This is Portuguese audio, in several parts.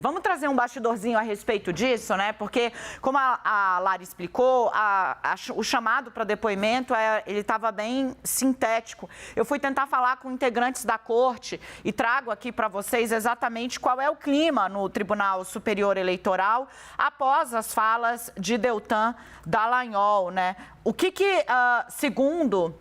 Vamos trazer um bastidorzinho a respeito disso, né? Porque, como a Lari explicou, o chamado para depoimento, ele estava bem sintético. Eu fui tentar falar com integrantes da corte e trago aqui para vocês exatamente qual é o clima no Tribunal Superior Eleitoral após as falas de Deltan Dallagnol, né? O que segundo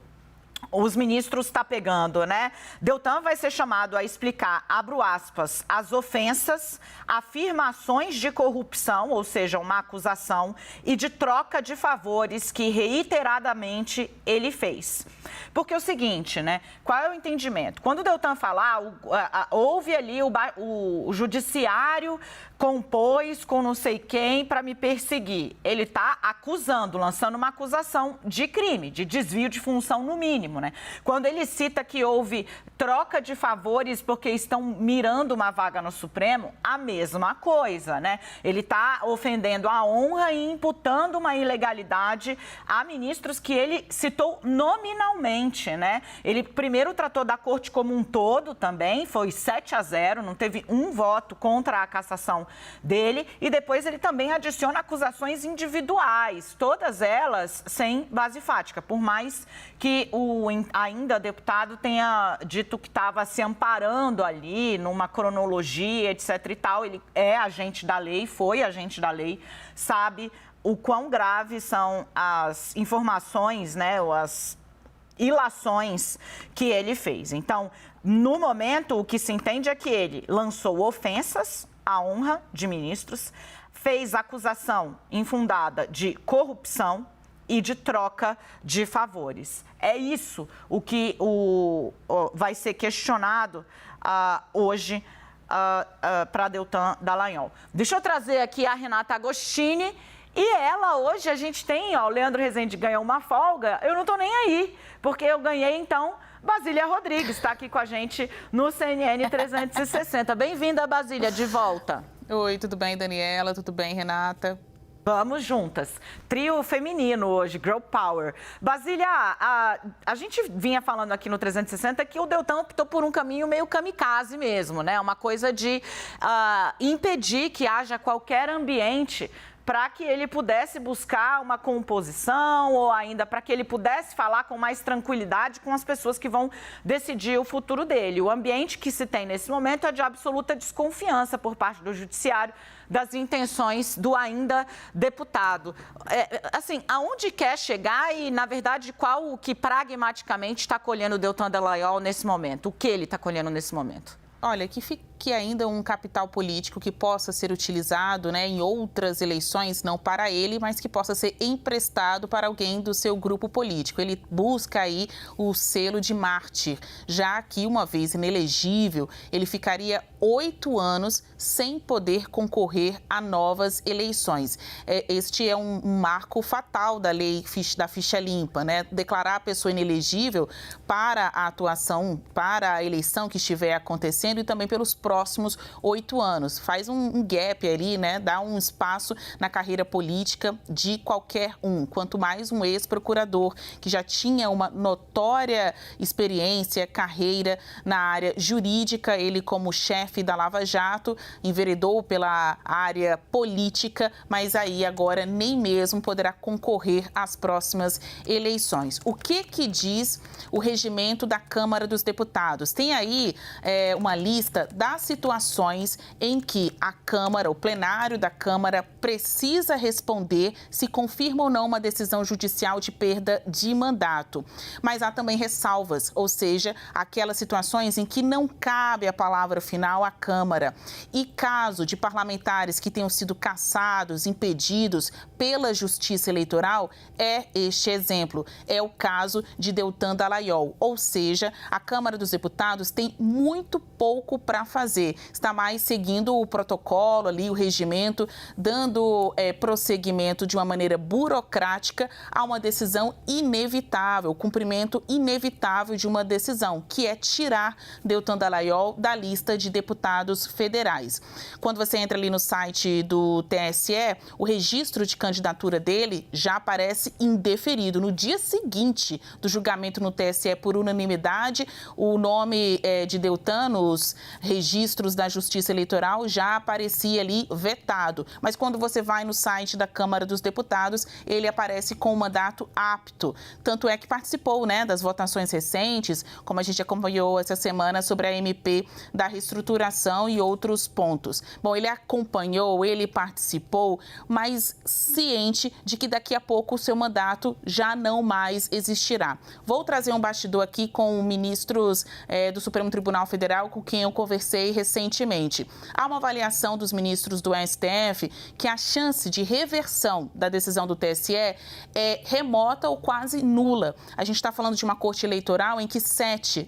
os ministros está pegando, né? Deltan vai ser chamado a explicar, abro aspas, as ofensas, afirmações de corrupção, ou seja, uma acusação, e de troca de favores que reiteradamente ele fez. Porque é o seguinte, né? Qual é o entendimento? Quando o Deltan falar, houve ali o judiciário compôs com não sei quem para me perseguir. Ele está acusando, lançando uma acusação de crime, de desvio de função no mínimo, né? Quando ele cita que houve troca de favores porque estão mirando uma vaga no Supremo, a mesma coisa, né? Ele está ofendendo a honra e imputando uma ilegalidade a ministros que ele citou nominalmente, né? Ele primeiro tratou da corte como um todo também, foi 7-0, não teve um voto contra a cassação dele, e depois ele também adiciona acusações individuais, todas elas sem base fática, por mais que o ainda deputado tenha dito que estava se amparando ali numa cronologia, etc e tal. Ele é agente da lei, foi agente da lei, sabe o quão graves são as informações, né, ou as ilações que ele fez. Então, no momento, o que se entende é que ele lançou ofensas à honra de ministros, fez acusação infundada de corrupção e de troca de favores. É isso o que vai ser questionado hoje para Deltan Dallagnol. Deixa eu trazer aqui a Renata Agostini. E ela, hoje, a gente tem, ó, o Leandro Rezende ganhou uma folga, eu não tô nem aí, porque eu ganhei, então, Basília Rodrigues, está aqui com a gente no CNN 360. Bem-vinda, Basília, de volta. Oi, tudo bem, Daniela? Tudo bem, Renata? Vamos juntas. Trio feminino hoje, Girl Power. Basília, a gente vinha falando aqui no 360 que o Deltan optou por um caminho meio kamikaze mesmo, né? Uma coisa de impedir que haja qualquer ambiente para que ele pudesse buscar uma composição ou ainda para que ele pudesse falar com mais tranquilidade com as pessoas que vão decidir o futuro dele. O ambiente que se tem nesse momento é de absoluta desconfiança por parte do judiciário das intenções do ainda deputado. Assim, aonde quer chegar e, na verdade, qual o que pragmaticamente está colhendo o Deltan Dallagnol nesse momento? O que ele está colhendo nesse momento? Olha, que fique ainda um capital político que possa ser utilizado, né, em outras eleições, não para ele, mas que possa ser emprestado para alguém do seu grupo político. Ele busca aí o selo de mártir, já que, uma vez inelegível, ele ficaria 8 anos sem poder concorrer a novas eleições. Este é um marco fatal da lei da ficha limpa, né? Declarar a pessoa inelegível para a atuação, para a eleição que estiver acontecendo e também pelos próximos 8 anos. Faz um gap ali, né? Dá um espaço na carreira política de qualquer um. Quanto mais um ex-procurador que já tinha uma notória experiência, carreira na área jurídica, ele como chefe da Lava Jato, enveredou pela área política, mas aí agora nem mesmo poderá concorrer às próximas eleições. O que diz o regimento da Câmara dos Deputados? Tem aí uma lista das situações em que a Câmara, o plenário da Câmara, precisa responder se confirma ou não uma decisão judicial de perda de mandato. Mas há também ressalvas, ou seja, aquelas situações em que não cabe a palavra final à Câmara. E caso de parlamentares que tenham sido cassados, impedidos pela Justiça Eleitoral, é este exemplo. É o caso de Deltan Dallagnol, ou seja, a Câmara dos Deputados tem muito pouco para fazer. Está mais seguindo o protocolo ali, o regimento, dando prosseguimento de uma maneira burocrática a uma decisão inevitável, cumprimento inevitável de uma decisão, que é tirar Deltan Dallagnol da lista de deputados federais. Quando você entra ali no site do TSE, o registro de candidatura dele já aparece indeferido. No dia seguinte do julgamento no TSE por unanimidade, o nome de Deltan nos registros registros da Justiça Eleitoral já aparecia ali vetado. Mas quando você vai no site da Câmara dos Deputados, ele aparece com o mandato apto. Tanto é que participou, né, das votações recentes, como a gente acompanhou essa semana sobre a MP da reestruturação e outros pontos. Bom, ele acompanhou, ele participou, mas ciente de que daqui a pouco o seu mandato já não mais existirá. Vou trazer um bastidor aqui com ministros do Supremo Tribunal Federal com quem eu conversei recentemente. Há uma avaliação dos ministros do STF que a chance de reversão da decisão do TSE é remota ou quase nula. A gente está falando de uma corte eleitoral em que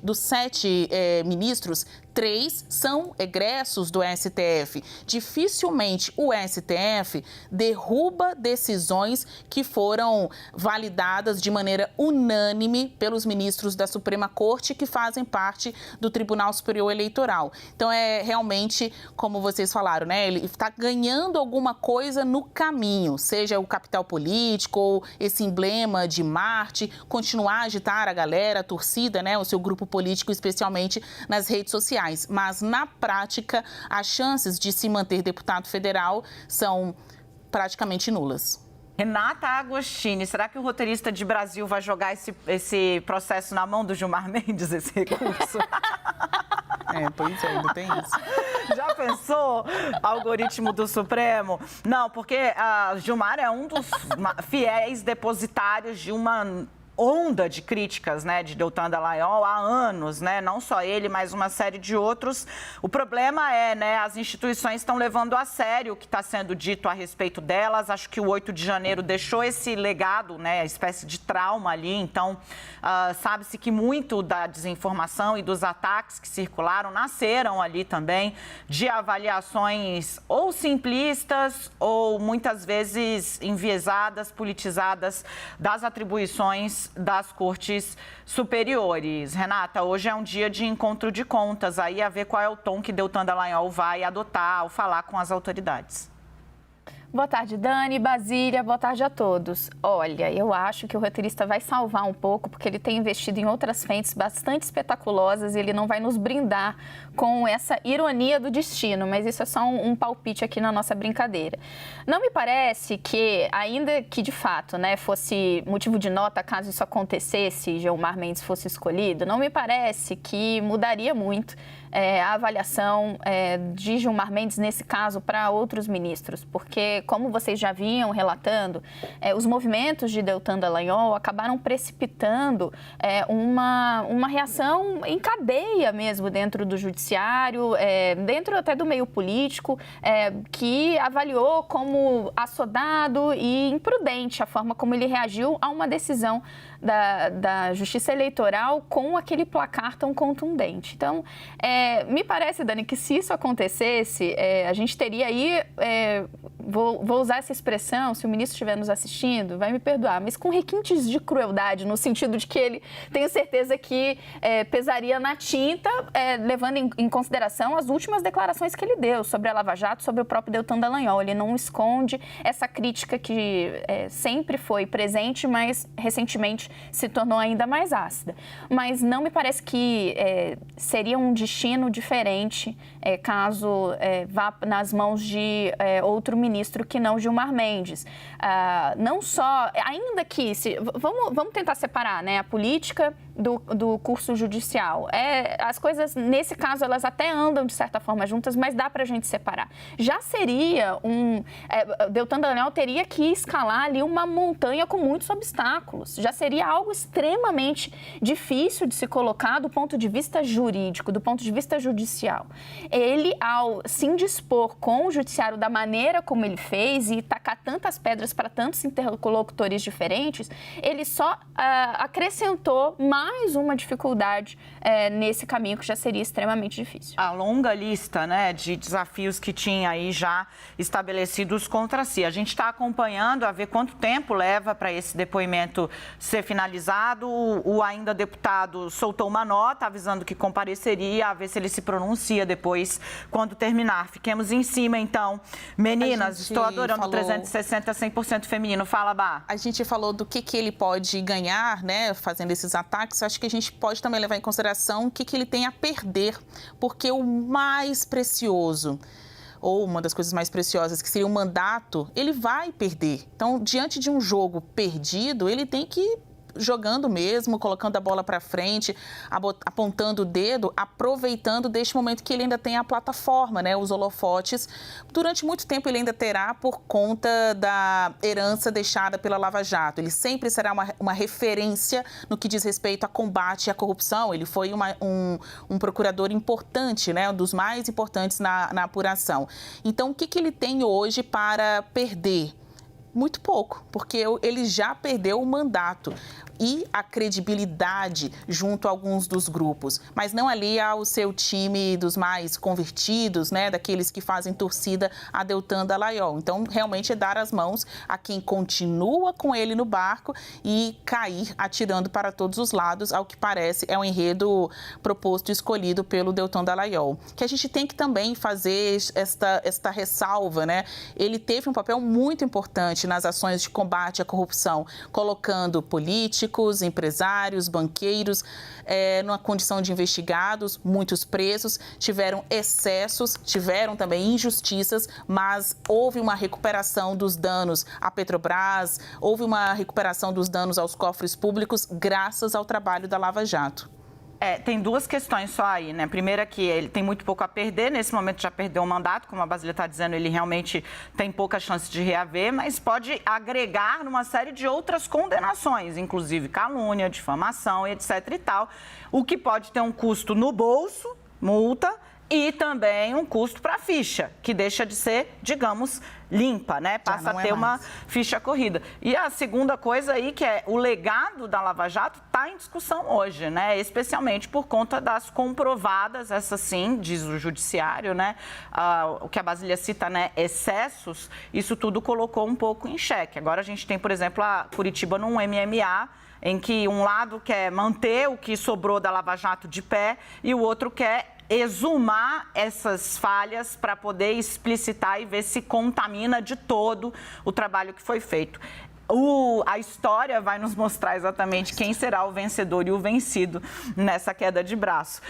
dos sete ministros, 3 são egressos do STF. Dificilmente o STF derruba decisões que foram validadas de maneira unânime pelos ministros da Suprema Corte que fazem parte do Tribunal Superior Eleitoral. Então é realmente, como vocês falaram, né? Ele está ganhando alguma coisa no caminho, seja o capital político ou esse emblema de Marte, continuar a agitar a galera, a torcida, né? O seu grupo político, especialmente nas redes sociais. Mas, na prática, as chances de se manter deputado federal são praticamente nulas. Renata Agostini, será que o roteirista de Brasil vai jogar esse processo na mão do Gilmar Mendes, esse recurso? Pois é, ainda tem isso. Já pensou? Algoritmo do Supremo? Não, porque Gilmar é um dos fiéis depositários de uma onda de críticas, né, de Deltan Dallagnol há anos, né, não só ele, mas uma série de outros. O problema é, né, as instituições estão levando a sério o que está sendo dito a respeito delas. Acho que o 8 de janeiro deixou esse legado, né, espécie de trauma ali. Então, sabe-se que muito da desinformação e dos ataques que circularam nasceram ali também de avaliações ou simplistas ou muitas vezes enviesadas, politizadas das atribuições das cortes superiores. Renata, hoje é um dia de encontro de contas, aí a ver qual é o tom que Deltan Dallagnol vai adotar ao falar com as autoridades. Boa tarde, Dani, Basília, boa tarde a todos. Olha, eu acho que o roteirista vai salvar um pouco, porque ele tem investido em outras frentes bastante espetaculosas e ele não vai nos brindar com essa ironia do destino, mas isso é só um palpite aqui na nossa brincadeira. Não me parece que, ainda que de fato, né, fosse motivo de nota caso isso acontecesse e Gilmar Mendes fosse escolhido, não me parece que mudaria muito a avaliação de Gilmar Mendes, nesse caso, para outros ministros, porque, como vocês já vinham relatando, os movimentos de Deltan Dallagnol acabaram precipitando uma reação em cadeia mesmo dentro do judiciário, dentro até do meio político, que avaliou como assodado e imprudente a forma como ele reagiu a uma decisão da Justiça Eleitoral com aquele placar tão contundente. Então, me parece, Dani, que se isso acontecesse, a gente teria aí, vou usar essa expressão, se o ministro estiver nos assistindo, vai me perdoar, mas com requintes de crueldade, no sentido de que ele, tenho certeza que pesaria na tinta, levando em consideração as últimas declarações que ele deu sobre a Lava Jato, sobre o próprio Deltan Dallagnol. Ele não esconde essa crítica que sempre foi presente, mas recentemente se tornou ainda mais ácida. Mas não me parece que seria um destino diferente caso vá nas mãos de outro ministro que não Gilmar Mendes. Não só, ainda que, vamos tentar separar, né, a política do curso judicial. As coisas, nesse caso, elas até andam de certa forma juntas, mas dá para a gente separar. Já seria Deltan Dallagnol teria que escalar ali uma montanha com muitos obstáculos. Já seria algo extremamente difícil de se colocar do ponto de vista jurídico, do ponto de vista judicial. Ele, ao se indispor com o judiciário da maneira como ele fez e tacar tantas pedras para tantos interlocutores diferentes, ele só acrescentou mais uma dificuldade nesse caminho que já seria extremamente difícil. A longa lista, né, de desafios que tinha aí já estabelecidos contra si. A gente está acompanhando a ver quanto tempo leva para esse depoimento ser finalizado. O ainda deputado soltou uma nota avisando que compareceria, a ver se ele se pronuncia depois, quando terminar. Fiquemos em cima, então. Meninas, estou adorando 360 100% feminino. Fala, Bá. A gente falou do que ele pode ganhar, né, fazendo esses ataques. complexo, acho que a gente pode também levar em consideração o que ele tem a perder, porque o mais precioso, ou uma das coisas mais preciosas, que seria o mandato, ele vai perder. Então, diante de um jogo perdido, ele tem que jogando mesmo, colocando a bola para frente, apontando o dedo, aproveitando deste momento que ele ainda tem a plataforma, né, os holofotes. Durante muito tempo ele ainda terá por conta da herança deixada pela Lava Jato. Ele sempre será uma referência no que diz respeito a combate à corrupção. Ele foi um procurador importante, né, um dos mais importantes na apuração. Então, o que ele tem hoje para perder? Muito pouco, porque ele já perdeu o mandato e a credibilidade junto a alguns dos grupos, mas não ali ao seu time dos mais convertidos, né, daqueles que fazem torcida a Deltan Dallagnol. Então, realmente é dar as mãos a quem continua com ele no barco e cair atirando para todos os lados, ao que parece é um enredo proposto e escolhido pelo Deltan Dallagnol. Que a gente tem que também fazer esta ressalva, né? Ele teve um papel muito importante nas ações de combate à corrupção, colocando políticos, empresários, banqueiros, numa condição de investigados, muitos presos, tiveram excessos, tiveram também injustiças, mas houve uma recuperação dos danos à Petrobras, houve uma recuperação dos danos aos cofres públicos, graças ao trabalho da Lava Jato. Tem duas questões só aí, né? Primeira que ele tem muito pouco a perder, nesse momento já perdeu o mandato, como a Basília está dizendo, ele realmente tem pouca chance de reaver, mas pode agregar numa série de outras condenações, inclusive calúnia, difamação, etc e tal, o que pode ter um custo no bolso, multa, e também um custo para a ficha, que deixa de ser, digamos, limpa, né? Passa a ter uma ficha corrida. E a segunda coisa aí, que é o legado da Lava Jato, está em discussão hoje, né? Especialmente por conta das comprovadas, essa sim, diz o judiciário, né? O que a Basília cita, né? Excessos, isso tudo colocou um pouco em xeque. Agora a gente tem, por exemplo, a Curitiba num MMA, em que um lado quer manter o que sobrou da Lava Jato de pé e o outro quer exumar essas falhas para poder explicitar e ver se contamina de todo o trabalho que foi feito. A história vai nos mostrar exatamente quem será o vencedor e o vencido nessa queda de braço.